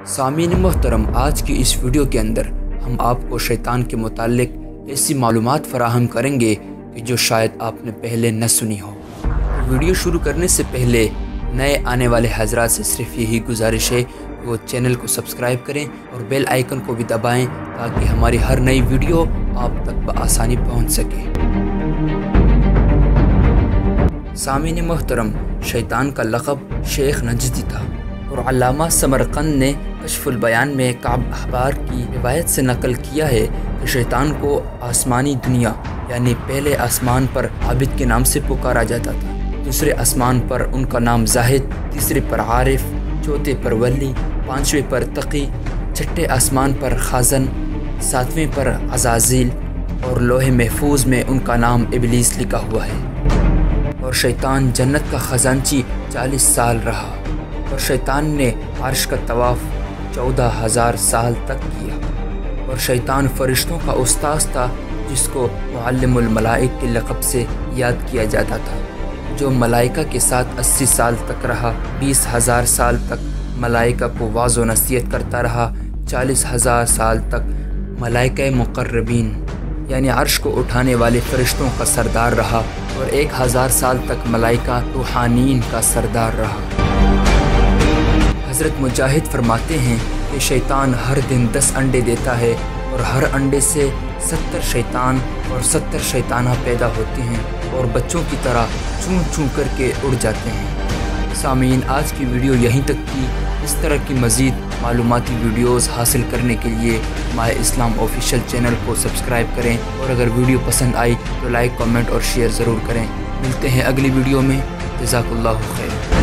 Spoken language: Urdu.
سامعین محترم، آج کی اس ویڈیو کے اندر ہم آپ کو شیطان کے متعلق ایسی معلومات فراہم کریں گے کہ جو شاید آپ نے پہلے نہ سنی ہو۔ ویڈیو شروع کرنے سے پہلے نئے آنے والے حضرات سے صرف یہی گزارش ہے کہ وہ چینل کو سبسکرائب کریں اور بیل آئیکن کو بھی دبائیں تاکہ ہماری ہر نئی ویڈیو آپ تک بآسانی پہنچ سکے۔ سامعین محترم، شیطان کا لقب شیخ نجدی تھا اور علامہ سمرقند نے کشف البیان میں کعب احبار کی روایت سے نقل کیا ہے کہ شیطان کو آسمانی دنیا یعنی پہلے آسمان پر عابد کے نام سے پکارا جاتا تھا، دوسرے آسمان پر ان کا نام زاہد، تیسرے پر عارف، چوتھے پر ولی، پانچویں پر تقی، چھٹے آسمان پر خازن، ساتویں پر عزازیل اور لوح محفوظ میں ان کا نام ابلیس لکھا ہوا ہے۔ اور شیطان جنت کا خزانچی 40 سال رہا اور شیطان نے عرش کا طواف 14,000 سال تک کیا۔ اور شیطان فرشتوں کا استاذ تھا جس کو معلم الملائک کے لقب سے یاد کیا جاتا تھا، جو ملائکہ کے ساتھ 80 سال تک رہا، 20,000 سال تک ملائکہ کو وعظ و نصیحت کرتا رہا، 40,000 سال تک ملائکہ مقربین یعنی عرش کو اٹھانے والے فرشتوں کا سردار رہا، اور 1,000 سال تک ملائکہ روحانین کا سردار رہا۔ حضرت مجاہد فرماتے ہیں کہ شیطان ہر دن 10 انڈے دیتا ہے اور ہر انڈے سے 70 شیطان اور 70 شیطانہ پیدا ہوتے ہیں اور بچوں کی طرح چون چون کر کے اڑ جاتے ہیں۔ سامعین، آج کی ویڈیو یہیں تک تھی۔ اس طرح کی مزید معلوماتی ویڈیوز حاصل کرنے کے لیے ماء اسلام آفیشیل چینل کو سبسکرائب کریں، اور اگر ویڈیو پسند آئی تو لائک، کامنٹ اور شیئر ضرور کریں۔ ملتے ہیں اگلی ویڈیو میں۔ جزاک اللہ خیر۔